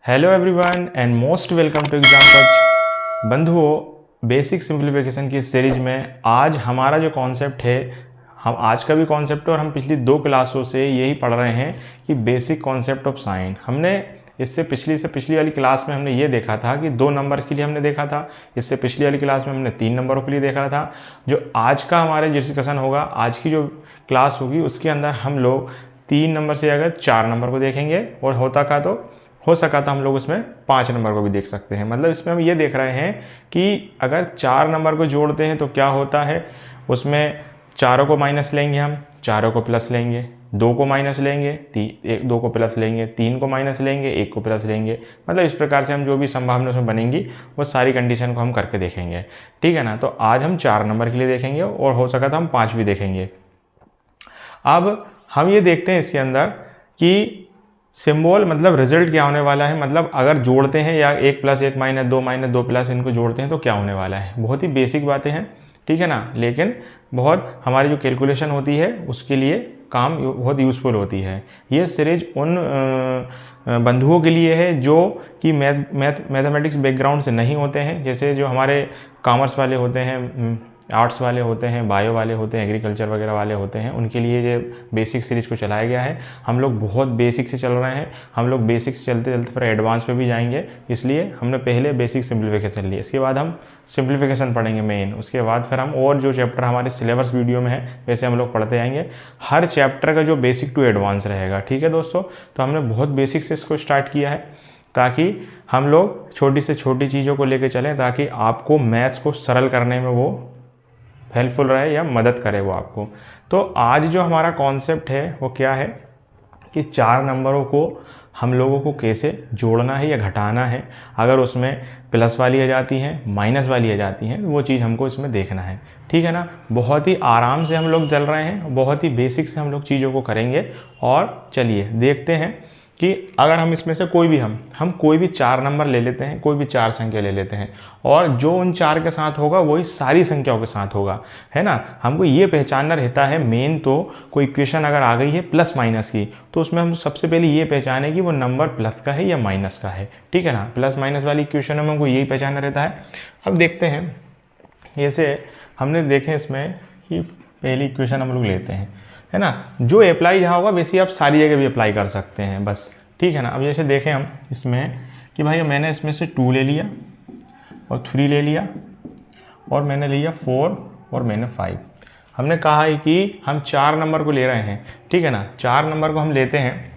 Hello everyone and most welcome to exam कक्ष। बंधुओं, basic simplification की सीरीज में आज हमारा जो कॉन्सेप्ट है, हम आज का भी कॉन्सेप्ट है और हम पिछली 2 क्लासों से यही पढ़ रहे हैं कि बेसिक कॉन्सेप्ट ऑफ साइन। हमने इससे पिछली वाली क्लास में हमने ये देखा था कि 2 नंबर के लिए हमने देखा था। इससे पिछली वाली क्लास में हमने 3 नंबरों के लिए देखा था। जो आज का हमारे डिस्कशन होगा, आज की जो क्लास होगी उसके अंदर हम लोग 3 नंबर से अगर 4 नंबर को देखेंगे और हो सका तो हम लोग उसमें 5 नंबर को भी देख सकते हैं। मतलब इसमें हम ये देख रहे हैं कि अगर 4 नंबर को जोड़ते हैं तो क्या होता है, उसमें चारों को माइनस लेंगे, हम चारों को प्लस लेंगे, 2 को माइनस लेंगे, 2 को प्लस लेंगे, 3 को माइनस लेंगे, 1 को प्लस लेंगे। मतलब इस प्रकार से हम जो भी संभावना उसमें बनेंगी वो सारी कंडीशन को हम करके देखेंगे। ठीक है ना। तो आज हम 4 नंबर के लिए देखेंगे और हो सका तो हम 5 भी देखेंगे। अब हम ये देखते हैं इसके अंदर कि सिंबल मतलब रिजल्ट क्या होने वाला है। मतलब अगर जोड़ते हैं या 1 प्लस 1 माइनस 2 प्लस इनको जोड़ते हैं तो क्या होने वाला है। बहुत ही बेसिक बातें हैं, ठीक है ना, लेकिन बहुत हमारी जो कैलकुलेशन होती है उसके लिए काम बहुत यूज़फुल होती है। ये सीरीज उन बंधुओं के लिए है जो कि मैथमेटिक्स बैकग्राउंड से नहीं होते हैं, जैसे जो हमारे कॉमर्स वाले होते हैं, आर्ट्स वाले होते हैं, बायो वाले होते हैं, एग्रीकल्चर वगैरह वाले होते हैं। उनके लिए ये बेसिक सीरीज़ को चलाया गया है। हम लोग बहुत बेसिक से चल रहे हैं, हम लोग बेसिक से चलते चलते फिर एडवांस पे भी जाएंगे। इसलिए हमने पहले बेसिक सिंप्लीफिकेशन लिया, इसके बाद हम सिंप्लीफिकेशन पढ़ेंगे मेन। उसके बाद फिर हम और जो चैप्टर हमारे सिलेबस वीडियो में है वैसे हम लोग पढ़ते जाएंगे। हर चैप्टर का जो बेसिक टू एडवांस रहेगा, ठीक है दोस्तों। तो हमने बहुत बेसिक से इसको स्टार्ट किया है ताकि हम लोग छोटी से छोटी चीज़ों को लेकर चलें, ताकि आपको मैथ्स को सरल करने में वो हेल्पफुल रहे या मदद करे वो आपको। तो आज जो हमारा कॉन्सेप्ट है वो क्या है कि 4 नंबरों को हम लोगों को कैसे जोड़ना है या घटाना है। अगर उसमें प्लस वाली आ जाती हैं, माइनस वाली आ जाती हैं, वो चीज़ हमको इसमें देखना है, ठीक है ना। बहुत ही आराम से हम लोग चल रहे हैं, बहुत ही बेसिक से हम लोग चीज़ों को करेंगे। और चलिए देखते हैं कि अगर हम इसमें से कोई भी 4 नंबर ले लेते हैं, कोई भी 4 संख्या ले लेते हैं और जो उन 4 के साथ होगा वही सारी संख्याओं के साथ होगा, है ना। हमको ये पहचानना रहता है मेन, तो कोई इक्वेशन अगर आ गई है प्लस माइनस की तो उसमें हम सबसे पहले ये पहचाने कि वो नंबर प्लस का है या माइनस का है, ठीक है ना। प्लस माइनस वाली इक्वेशन में हमको यही पहचानना रहता है। अब देखते हैं, जैसे हमने देखें इसमें कि पहली इक्वेशन हम लोग लेते हैं, है ना। जो अप्लाई जहाँ होगा वैसे आप सारी जगह भी अप्लाई कर सकते हैं बस, ठीक है ना। अब जैसे देखें हम इसमें कि भाई मैंने इसमें से 2 ले लिया और 3 ले लिया और मैंने लिया 4 और मैंने 5। हमने कहा है कि हम 4 नंबर को ले रहे हैं, ठीक है ना। 4 नंबर को हम लेते हैं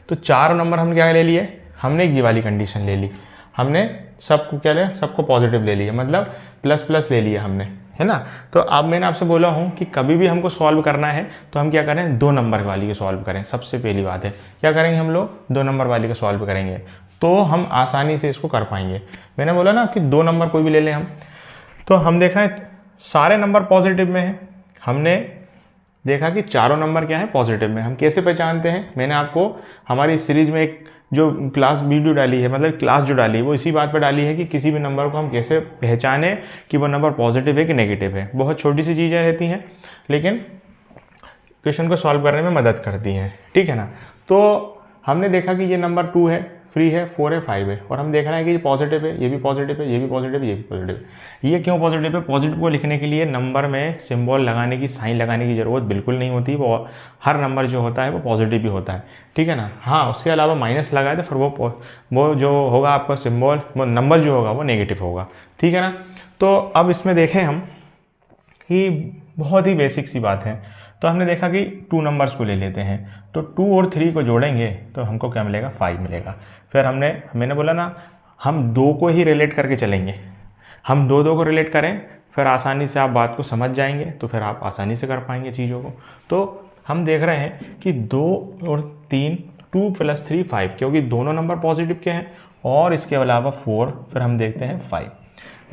तो 4 नंबर हम क्या ले लिए, हमने ये वाली कंडीशन ले ली, हमने सबको क्या लिया, सबको पॉजिटिव ले लिया, मतलब प्लस प्लस ले लिया हमने, है ना। तो अब मैंने आपसे बोला हूँ कि कभी भी हमको सॉल्व करना है तो हम क्या करें, 2 नंबर वाली को सॉल्व करें। सबसे पहली बात है क्या करेंगे, हम लोग 2 नंबर वाली को सॉल्व करेंगे तो हम आसानी से इसको कर पाएंगे। मैंने बोला ना कि 2 नंबर कोई भी ले लें हम, तो हम देख रहे हैं सारे नंबर पॉजिटिव में है। हमने देखा कि चारों नंबर क्या है, पॉजिटिव में। हम कैसे पहचानते हैं, मैंने आपको हमारी सीरीज में एक जो क्लास वीडियो डाली है, मतलब क्लास जो डाली है वो इसी बात पर डाली है कि किसी भी नंबर को हम कैसे पहचानें कि वो नंबर पॉजिटिव है कि नेगेटिव है। बहुत छोटी सी चीज़ें रहती हैं लेकिन क्वेश्चन को सॉल्व करने में मदद करती हैं, ठीक है ना। तो हमने देखा कि ये नंबर 2 है, 3 है, 4 है, 5 है और हम देख रहे हैं कि ये पॉजिटिव है, ये भी पॉजिटिव है, ये भी पॉजिटिव है, ये भी पॉजिटिव है। ये क्यों पॉजिटिव है, पॉजिटिव को लिखने के लिए नंबर में सिंबल लगाने की, साइन लगाने की ज़रूरत बिल्कुल नहीं होती। वो हर नंबर जो होता है वो पॉजिटिव भी होता है, ठीक है ना। हाँ, उसके अलावा माइनस लगाए तो फिर वो जो होगा आपका सिंबल, वो नंबर जो होगा वो नेगेटिव होगा, ठीक है ना। तो अब इसमें देखें हम कि बहुत ही बेसिक सी बात है। तो हमने देखा कि 2 नंबर्स को ले लेते हैं तो 2 और 3 को जोड़ेंगे तो हमको क्या मिलेगा, 5 मिलेगा। फिर मैंने बोला ना हम 2 को ही रिलेट करके चलेंगे, हम 2 को रिलेट करें फिर आसानी से आप बात को समझ जाएंगे, तो फिर आप आसानी से कर पाएंगे चीज़ों को। तो हम देख रहे हैं कि 2 और 3, 2 + 3 5, क्योंकि दोनों नंबर पॉजिटिव के हैं और इसके अलावा 4, फिर हम देखते हैं 5।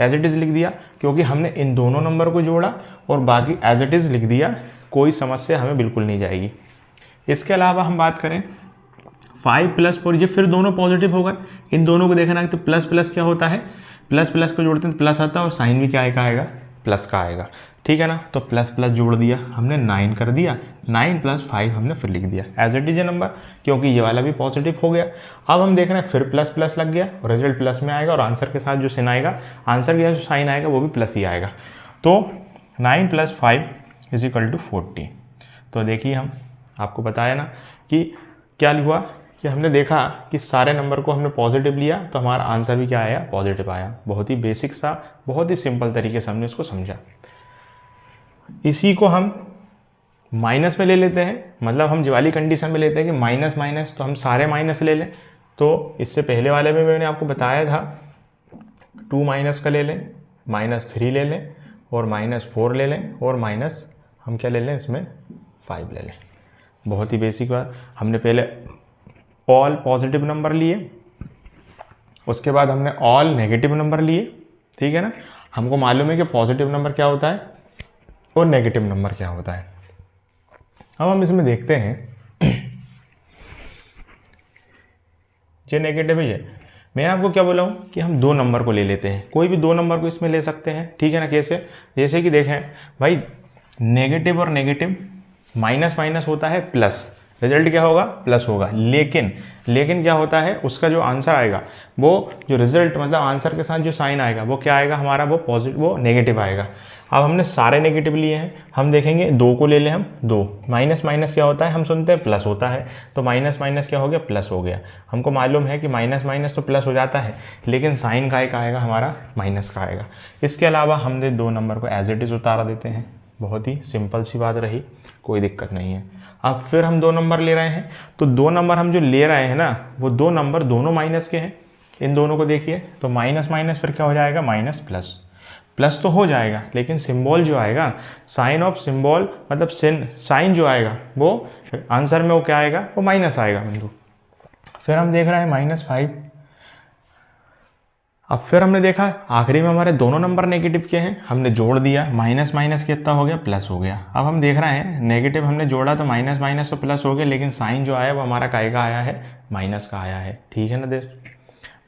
एज इट इज़ लिख दिया क्योंकि हमने इन दोनों नंबर को जोड़ा और बाकी एज इट इज़ लिख दिया, कोई समस्या हमें बिल्कुल नहीं जाएगी। इसके अलावा हम बात करें 5 + 4, ये फिर दोनों पॉजिटिव होगा। इन दोनों को देखना है तो प्लस प्लस क्या होता है, प्लस प्लस को जोड़ते हैं तो प्लस आता है और साइन भी क्या आएगा, प्लस का आएगा, ठीक है ना। तो प्लस प्लस जोड़ दिया हमने, 9 कर दिया, 9 + 5 हमने फिर लिख दिया as it is a number, क्योंकि ये वाला भी पॉजिटिव हो गया। अब हम देख रहे हैं फिर प्लस प्लस लग गया और रिजल्ट प्लस में आएगा, और आंसर के साथ जो साइन आएगा, आंसर के साथ जो साइन आएगा वो भी प्लस ही आएगा। तो 9 + 5 = 40। तो देखिए हम आपको बताया ना कि क्या हुआ कि हमने देखा कि सारे नंबर को हमने पॉजिटिव लिया तो हमारा आंसर भी क्या आया, पॉजिटिव आया। बहुत ही बेसिक सा, बहुत ही सिंपल तरीके से हमने इसको समझा। इसी को हम माइनस में ले लेते हैं, मतलब हम जो वाली कंडीशन में लेते हैं कि माइनस माइनस, तो हम सारे माइनस ले लें। तो इससे पहले वाले में मैंने आपको बताया था 2 माइनस का ले लें, -3 ले लें, और -4 ले लें, और माइनस हम क्या ले लें इसमें 5 ले लें। बहुत ही बेसिक बात। हमने पहले ऑल पॉजिटिव नंबर लिए, उसके बाद हमने ऑल नेगेटिव नंबर लिए, ठीक है ना। हमको मालूम है कि पॉजिटिव नंबर क्या होता है और नेगेटिव नंबर क्या होता है। अब हम इसमें देखते हैं जो नेगेटिव है, मैंने आपको क्या बोला हूँ कि हम 2 नंबर को ले लेते हैं, कोई भी 2 नंबर को इसमें ले सकते हैं, ठीक है ना। कैसे? जैसे कि देखें भाई, नेगेटिव और नेगेटिव माइनस माइनस होता है प्लस, रिजल्ट क्या होगा, प्लस होगा। लेकिन क्या होता है, उसका जो आंसर आएगा, वो जो रिजल्ट मतलब आंसर के साथ जो साइन आएगा वो क्या आएगा हमारा, वो पॉजिटिव, वो नेगेटिव आएगा। अब हमने सारे नेगेटिव लिए हैं, हम देखेंगे 2 को ले लें हम, 2 माइनस माइनस क्या होता है, हम सुनते हैं प्लस होता है, तो माइनस माइनस क्या हो गया, प्लस हो गया। हमको मालूम है कि माइनस माइनस तो प्लस हो जाता है, लेकिन साइन का एक आएगा हमारा, माइनस का आएगा। इसके अलावा हमने 2 नंबर को एज इट इज़ उतारा देते हैं। बहुत ही सिंपल सी बात रही, कोई दिक्कत नहीं है। अब फिर हम 2 नंबर ले रहे हैं, तो 2 नंबर हम जो ले रहे हैं ना, वो 2 नंबर दोनों माइनस के हैं। इन दोनों को देखिए, तो माइनस माइनस फिर क्या हो जाएगा, माइनस प्लस। प्लस तो हो जाएगा, लेकिन सिंबल जो आएगा, साइन ऑफ सिंबल मतलब साइन जो आएगा वो आंसर में वो क्या आएगा, वो माइनस आएगा बिंदु। फिर हम देख रहे हैं -5। अब फिर हमने देखा आखिरी में हमारे दोनों नंबर नेगेटिव के हैं, हमने जोड़ दिया, माइनस माइनस कितना हो गया, प्लस हो गया। अब हम देख रहे हैं नेगेटिव हमने जोड़ा तो माइनस माइनस तो प्लस हो गया, लेकिन साइन जो आया वो हमारा काय का आया है, माइनस का आया है, ठीक है ना दोस्त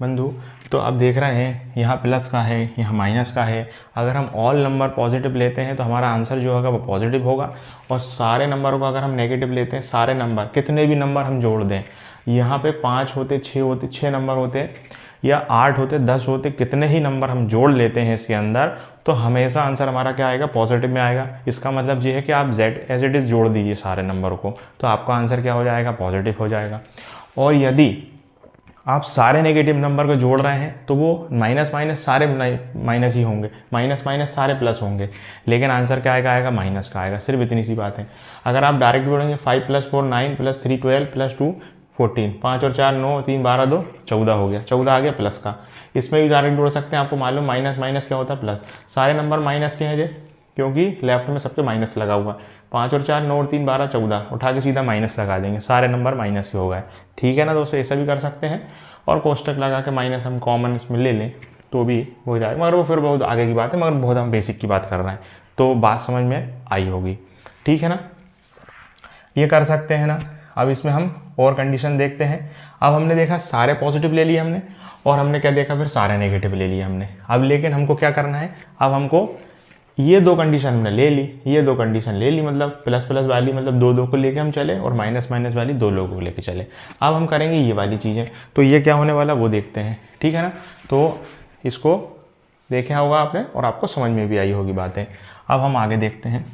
बंधु। तो अब देख रहे हैं यहाँ प्लस का है, यहाँ माइनस का है। अगर हम ऑल नंबर पॉजिटिव लेते हैं तो हमारा आंसर जो होगा वो पॉजिटिव होगा, और सारे नंबरों को अगर हम नेगेटिव लेते हैं, सारे नंबर कितने भी नंबर हम जोड़ दें, यहाँ पे 5 होते, 6 होते, 6 नंबर होते, या 8 होते, 10 होते, कितने ही नंबर हम जोड़ लेते हैं इसके अंदर, तो हमेशा आंसर हमारा क्या आएगा, पॉजिटिव में आएगा। इसका मतलब ये है कि आप z एज इट इज़ जोड़ दीजिए सारे नंबर को, तो आपका आंसर क्या हो जाएगा, पॉजिटिव हो जाएगा। और यदि आप सारे नेगेटिव नंबर को जोड़ रहे हैं तो वो माइनस माइनस सारे माइनस ही होंगे, माइनस माइनस सारे प्लस होंगे, लेकिन आंसर क्या आएगा, माइनस का आएगा। सिर्फ इतनी सी बात है। अगर आप डायरेक्ट जोड़ेंगे 5 + 4 9 + 3 12 + 2 14, 5 और 4 9, 3 12 2 14 हो गया, 14 आ गया प्लस का। इसमें भी डायरेक्ट जोड़ सकते हैं, आपको मालूम माइनस माइनस क्या होता है, प्लस। सारे नंबर माइनस के हैं जे, क्योंकि लेफ्ट में सबके माइनस लगा हुआ। 5 और 4 9 और 3 12 14, उठा के सीधा माइनस लगा देंगे, सारे नंबर माइनस के हो गए, ठीक है ना दोस्तों। ऐसा भी कर सकते हैं, और कोष्टक लगा के माइनस हम कॉमन इसमें ले लें तो भी हो जाएगा, मगर वो फिर बहुत आगे की बात है, मगर बहुत हम बेसिक की बात कर रहे हैं, तो बात समझ में आई होगी, ठीक है ना। ये कर सकते हैं ना। अब इसमें हम और कंडीशन देखते हैं। अब हमने देखा सारे पॉजिटिव ले लिए हमने, और हमने क्या देखा, फिर सारे नेगेटिव ले लिए हमने। अब लेकिन हमको क्या करना है, अब हमको ये 2 कंडीशन हमने ले ली, ये 2 कंडीशन ले ली, मतलब प्लस प्लस वाली मतलब 2 को लेके हम चले, और माइनस माइनस वाली 2 लोगों को लेके चले। अब हम करेंगे ये वाली चीज़ें, तो ये क्या होने वाला वो देखते हैं, ठीक है ना। तो इसको देखा होगा आपने और आपको समझ में भी आई होगी बातें। अब हम आगे देखते हैं।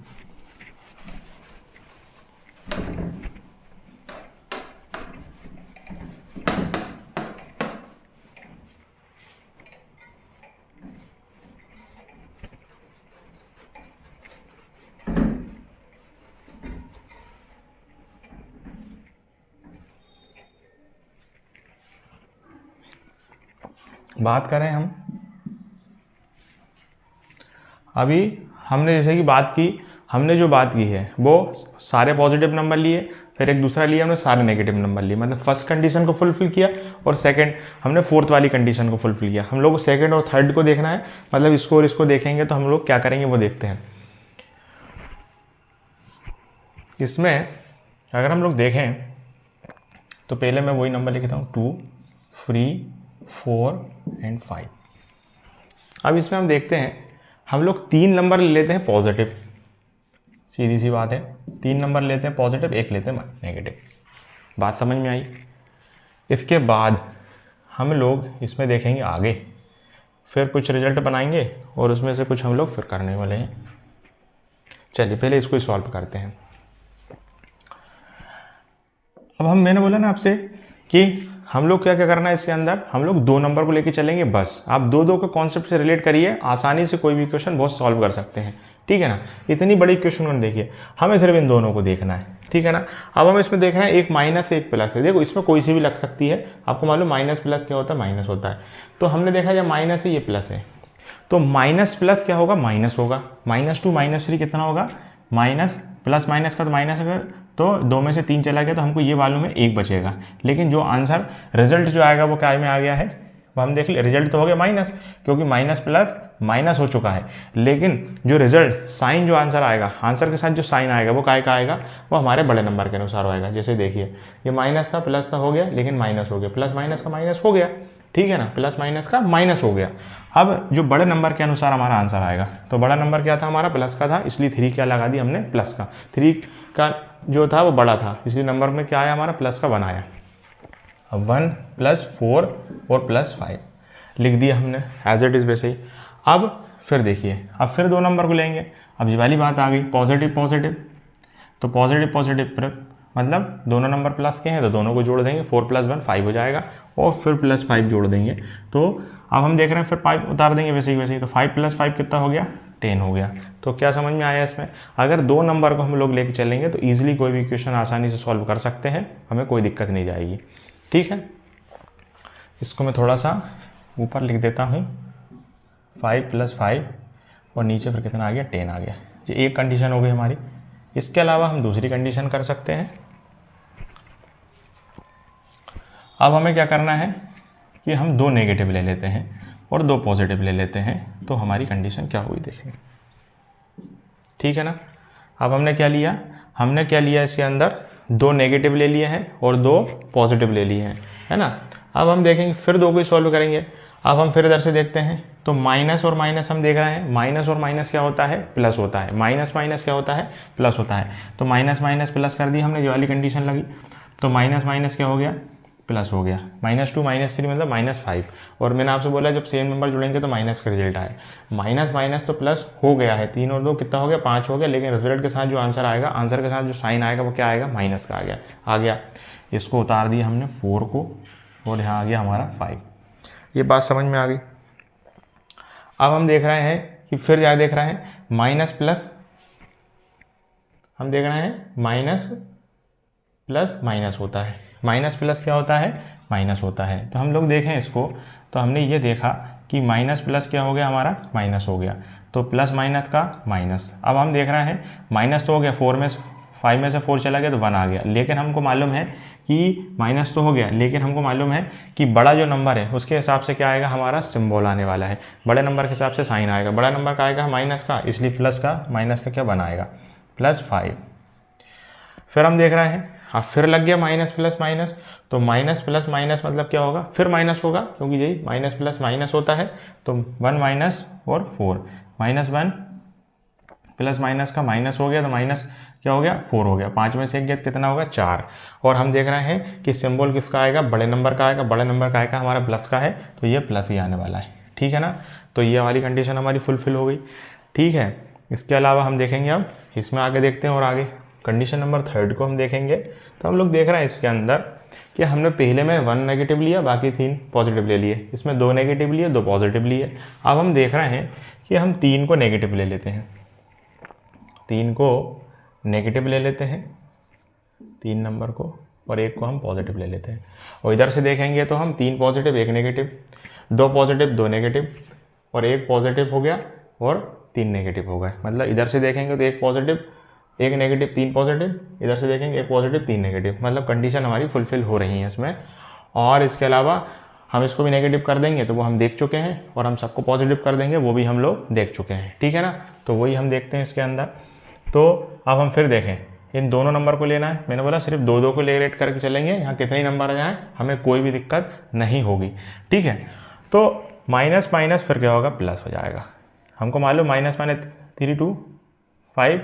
बात करें हम, अभी हमने जैसे कि बात की, हमने जो बात की है वो सारे पॉजिटिव नंबर लिए, फिर एक दूसरा लिया हमने सारे नेगेटिव नंबर लिए, मतलब फर्स्ट कंडीशन को फुलफिल किया, और सेकंड हमने फोर्थ वाली कंडीशन को फुलफिल किया। हम लोग को सेकंड और थर्ड को देखना है, मतलब इसको और इसको देखेंगे तो हम लोग क्या करेंगे वो देखते हैं। इसमें अगर हम लोग देखें तो पहले मैं वही नंबर लिखता हूँ 2 3 4 और 5। अब इसमें हम देखते हैं हम लोग 3 नंबर ले लेते हैं पॉजिटिव, सीधी सी बात है, 3 नंबर लेते हैं पॉजिटिव, 1 लेते हैं नेगेटिव। बात समझ में आई। इसके बाद हम लोग इसमें देखेंगे आगे, फिर कुछ रिजल्ट बनाएंगे और उसमें से कुछ हम लोग फिर करने वाले हैं। चलिए पहले इसको सॉल्व करते हैं। अब मैंने बोला ना आपसे कि हम लोग क्या क्या करना है इसके अंदर, हम लोग 2 नंबर को लेके चलेंगे बस। आप 2 के कॉन्सेप्ट से रिलेट करिए, आसानी से कोई भी क्वेश्चन बहुत सॉल्व कर सकते हैं, ठीक है ना। इतनी बड़ी क्वेश्चन में देखिए, हमें सिर्फ इन दोनों को देखना है, ठीक है ना। अब हमें इसमें देखना है एक माइनस एक प्लस है। देखो इसमें कोई सी भी लग सकती है, आपको मालूम माइनस प्लस क्या होता है, माइनस होता है। तो हमने देखा जब माइनस है ये प्लस है, तो माइनस प्लस क्या होगा, माइनस होगा। -2 -3 कितना होगा, माइनस प्लस माइनस का तो माइनस, अगर तो 2 में से 3 चला गया तो हमको ये मालूम है 1 बचेगा। लेकिन जो आंसर रिजल्ट जो आएगा वो क्या में आ गया है, वो हम देख ले, रिजल्ट तो हो गया माइनस, क्योंकि माइनस प्लस माइनस हो चुका है। लेकिन जो रिजल्ट साइन जो आंसर आएगा, आंसर के साथ जो साइन आएगा वो काय का आएगा, वो हमारे बड़े नंबर के अनुसार आएगा। जैसे देखिए ये माइनस था प्लस था हो गया, लेकिन माइनस हो गया, प्लस माइनस का माइनस हो गया, ठीक है ना, प्लस माइनस का माइनस हो गया। अब जो बड़े नंबर के अनुसार हमारा आंसर आएगा, तो बड़ा नंबर क्या था हमारा, प्लस का था, इसलिए 3 क्या लगा दी हमने, प्लस का। 3 का जो था वो बड़ा था, इसलिए नंबर में क्या आया हमारा, प्लस का 1 आया। अब 1 + 4 और +5 लिख दिया हमने एज इट इज़ वैसे ही। अब फिर देखिए, अब फिर 2 नंबर को लेंगे। अब ये वाली बात आ गई, पॉजिटिव पॉजिटिव, तो पॉजिटिव पॉजिटिव मतलब दोनों नंबर प्लस के हैं तो दोनों को जोड़ देंगे, 4 + 1 5 हो जाएगा, और फिर +5 जोड़ देंगे। तो अब हम देख रहे हैं फिर 5 उतार देंगे वैसे ही, तो 5 + 5 कितना हो गया, 10 हो गया। तो क्या समझ में आया इसमें, अगर 2 नंबर को हम लोग लेके चलेंगे तो ईजिली कोई भी क्वेश्चन आसानी से सॉल्व कर सकते हैं, हमें कोई दिक्कत नहीं जाएगी, ठीक है। इसको मैं थोड़ा सा ऊपर लिख देता हूँ, 5 + 5 और नीचे फिर कितना आ गया, 10 आ गया। ये एक कंडीशन हो गई हमारी। इसके अलावा हम दूसरी कंडीशन कर सकते हैं। अब हमें क्या करना है कि हम 2 नेगेटिव ले लेते हैं और 2 पॉजिटिव ले लेते हैं, तो हमारी कंडीशन क्या हुई देखेंगे, ठीक है ना। अब हमने क्या लिया इसके अंदर 2 नेगेटिव ले लिए हैं और 2 पॉजिटिव ले लिए हैं, है ना। अब हम देखेंगे फिर 2 को सॉल्व करेंगे। अब हम फिर इधर से देखते हैं, तो माइनस और माइनस हम देख रहे हैं, माइनस और माइनस क्या होता है, प्लस होता है, माइनस माइनस क्या होता है, प्लस होता है। तो माइनस माइनस प्लस कर दी हमने, जो वाली कंडीशन लगी, तो माइनस माइनस क्या हो गया, प्लस हो गया। -2 -3 मतलब -5, और मैंने आपसे बोला जब सेम नंबर जुड़ेंगे तो माइनस का रिजल्ट आए। माइनस माइनस तो प्लस हो गया है, 3 और 2 कितना हो गया, 5 हो गया, लेकिन रिजल्ट के साथ जो आंसर आएगा, आंसर के साथ जो साइन आएगा वो क्या आएगा, माइनस का आ गया। इसको उतार दिया हमने 4 को, और यहाँ आ गया हमारा 5। ये बात समझ में आ गई। अब हम देख रहे हैं कि फिर क्या देख रहे हैं, माइनस प्लस, हम देख रहे हैं माइनस प्लस माइनस होता है, माइनस प्लस क्या होता है, माइनस होता है। तो हम लोग देखें इसको, तो हमने ये देखा कि माइनस प्लस क्या हो गया हमारा, माइनस हो गया, तो प्लस माइनस का माइनस। अब हम देख रहे हैं माइनस तो हो गया, 5 में से 4 चला गया तो 1 आ गया, लेकिन हमको मालूम है कि माइनस तो हो गया, लेकिन हमको मालूम है कि बड़ा जो नंबर है उसके हिसाब से क्या आएगा, हमारा सिंबल आने वाला है, बड़े नंबर के हिसाब से साइन आएगा। बड़ा नंबर का आएगा माइनस का, इसलिए प्लस का माइनस का क्या बनाएगा, +5। फिर हम देख रहे हैं, अब फिर लग गया माइनस प्लस माइनस, तो माइनस प्लस माइनस मतलब क्या होगा, फिर माइनस होगा, क्योंकि यही माइनस प्लस माइनस होता है। तो 1 माइनस और 4, -1 प्लस माइनस का माइनस हो गया, तो माइनस क्या हो गया, 4 हो गया। 5 में से 1 गया कितना होगा, 4। और हम देख रहे हैं कि सिंबल किसका आएगा, बड़े नंबर का आएगा, बड़े नंबर का आएगा हमारा प्लस का है, तो ये प्लस ही आने वाला है, ठीक है ना। तो ये वाली कंडीशन हमारी फुलफिल हो गई, ठीक है। इसके अलावा हम देखेंगे, अब इसमें आगे देखते हैं, और आगे कंडीशन नंबर 3 को हम देखेंगे। तो हम लोग देख रहे हैं इसके अंदर कि हमने पहले में 1 नेगेटिव लिया, बाकी 3 पॉजिटिव ले लिए, इसमें 2 नेगेटिव लिए, 2 पॉजिटिव लिए। अब हम देख रहे हैं कि हम 3 को नेगेटिव ले लेते हैं, 3 को नेगेटिव ले लेते हैं, 3 नंबर को, और 1 को हम पॉजिटिव ले लेते हैं। और इधर से देखेंगे तो हम 3 पॉजिटिव 1 नेगेटिव, 2 पॉजिटिव 2 नेगेटिव, और 1 पॉजिटिव हो गया और 3 नेगेटिव हो गए। मतलब इधर से देखेंगे तो 1 पॉजिटिव 1 नेगेटिव 3 पॉजिटिव, इधर से देखेंगे 1 पॉजिटिव 3 नेगेटिव, मतलब कंडीशन हमारी फुलफिल हो रही है इसमें। और इसके अलावा हम इसको भी नेगेटिव कर देंगे तो वो हम देख चुके हैं, और हम सबको पॉजिटिव कर देंगे वो भी हम लोग देख चुके हैं, ठीक है ना। तो वही हम देखते हैं इसके अंदर। तो अब हम फिर देखें, इन दोनों नंबर को लेना है, मैंने बोला सिर्फ 2 को ले रेट करके चलेंगे, यहाँ कितने नंबर आ जाए हमें कोई भी दिक्कत नहीं होगी, ठीक है। तो माइनस माइनस फिर क्या होगा, प्लस हो जाएगा। हमको मालूम माइनस माइनस 3 2 5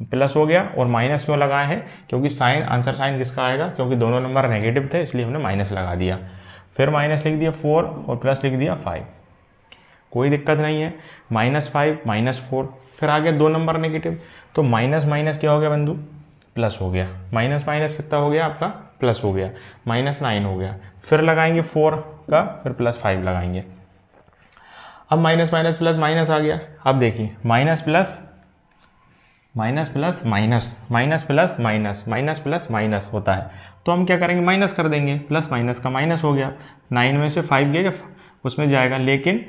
प्लस हो गया। और माइनस क्यों लगाए हैं, क्योंकि साइन आंसर साइन किसका आएगा, क्योंकि दोनों नंबर नेगेटिव थे इसलिए हमने माइनस लगा दिया। फिर माइनस लिख दिया 4 और प्लस लिख दिया 5, कोई दिक्कत नहीं है। -5 -4, फिर आ गया 2 नंबर नेगेटिव, तो माइनस माइनस क्या हो गया बंधु, प्लस हो गया। माइनस माइनस कितना हो गया आपका, प्लस हो गया, -9 हो गया। फिर लगाएंगे 4 का, फिर +5 लगाएंगे। अब माइनस माइनस प्लस माइनस आ गया। अब देखिए minus plus minus plus minus, minus plus minus, minus plus minus होता है, तो हम क्या करेंगे, माइनस कर देंगे। प्लस माइनस का माइनस हो गया, 9 में से 5 गया उसमें जाएगा, लेकिन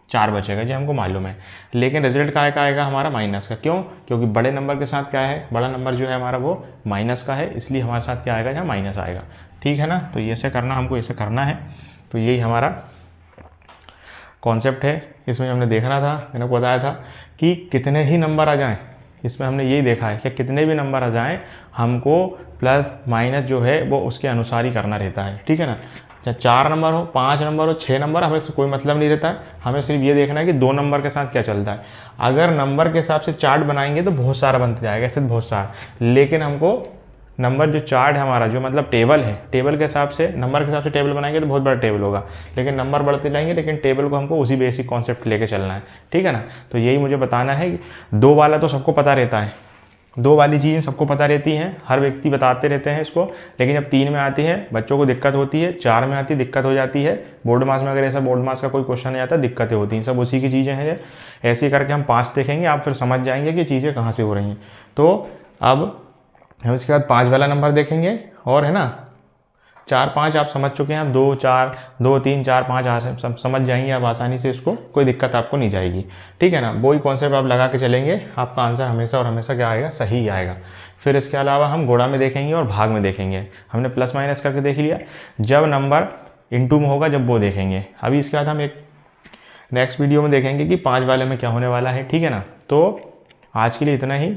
4 बचेगा जी, हमको मालूम है। लेकिन रिजल्ट का आएगा हमारा माइनस का, क्यों, क्योंकि बड़े नंबर के साथ क्या है, बड़ा नंबर जो है हमारा वो माइनस का है, इसलिए हमारे साथ क्या आएगा, यहाँ माइनस आएगा। ठीक है ना, तो ये ऐसे करना, हमको ऐसे करना है। तो यही हमारा कॉन्सेप्ट है। इसमें हमने देखना था, मैंने को बताया था कि कितने ही नंबर आ जाएं, इसमें हमने यही देखा है कि कितने भी नंबर आ जाएं हमको प्लस माइनस जो है वो उसके अनुसार ही करना रहता है। ठीक है ना, चाहे 4 नंबर हो, 5 नंबर हो, 6 नंबर, हमें से कोई मतलब नहीं रहता है। हमें सिर्फ ये देखना है कि 2 नंबर के साथ क्या चलता है। अगर नंबर के हिसाब से चार्ट बनाएंगे तो बहुत सारा बनता जाएगा, ऐसे बहुत सारा, लेकिन हमको नंबर जो चार्ट है हमारा, जो मतलब टेबल है, टेबल के हिसाब से, नंबर के हिसाब से टेबल बनाएंगे तो बहुत बड़ा टेबल होगा, लेकिन नंबर बढ़ते जाएंगे, लेकिन टेबल को हमको उसी बेसिक कॉन्सेप्ट लेके चलना है। ठीक है ना, तो यही मुझे बताना है कि 2 वाला तो सबको पता रहता है, 2 वाली चीज़ें सबको पता रहती हैं, हर व्यक्ति बताते रहते हैं इसको, लेकिन जब 3 में आती है बच्चों को दिक्कत होती है, 4 में आती है दिक्कत हो जाती है, बोर्ड मास में अगर ऐसा बोर्ड मास का कोई क्वेश्चन नहीं आता दिक्कतें होती हैं, सब उसी की चीज़ें हैं। ऐसे करके हम 5 देखेंगे, आप फिर समझ जाएंगे कि चीज़ें कहाँ से हो रही हैं। तो अब हम इसके बाद 5 वाला नंबर देखेंगे, और है ना 4 5 आप समझ चुके हैं, आप 2 4 2 3 4 5 सब समझ जाएंगे आप आसानी से, इसको कोई दिक्कत आपको नहीं जाएगी। ठीक है ना, वही कॉन्सेप्ट आप लगा के चलेंगे, आपका आंसर हमेशा और हमेशा क्या आएगा, सही आएगा। फिर इसके अलावा हम गुणा में देखेंगे और भाग में देखेंगे। हमने प्लस माइनस करके देख लिया, जब नंबर इनटू में होगा जब वो देखेंगे। अभी इसके बाद हम एक नेक्स्ट वीडियो में देखेंगे कि 5 वाले में क्या होने वाला है। ठीक है ना, तो आज के लिए इतना ही,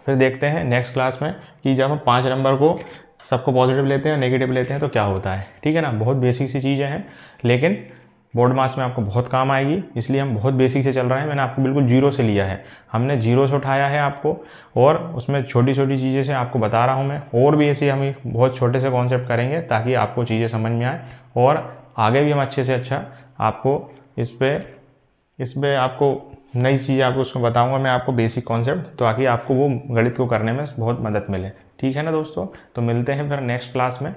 फिर देखते हैं नेक्स्ट क्लास में कि जब हम 5 नंबर को सबको पॉजिटिव लेते हैं, नेगेटिव लेते हैं तो क्या होता है। ठीक है ना, बहुत बेसिक सी चीज़ें हैं, लेकिन बोर्ड मास में आपको बहुत काम आएगी, इसलिए हम बहुत बेसिक से चल रहे हैं। मैंने आपको बिल्कुल 0 से लिया है, हमने 0 से उठाया है आपको, और उसमें छोटी छोटी चीज़ें से आपको बता रहा हूँ मैं, और भी ऐसे हम बहुत छोटे से कॉन्सेप्ट करेंगे ताकि आपको चीज़ें समझ में आए, और आगे भी हम अच्छे से अच्छा आपको इस पर आपको नई चीज़ आपको उसमें बताऊंगा मैं आपको बेसिक कॉन्सेप्ट, ताकि आपको वो गणित को करने में बहुत मदद मिले। ठीक है ना दोस्तों, तो मिलते हैं फिर नेक्स्ट क्लास में।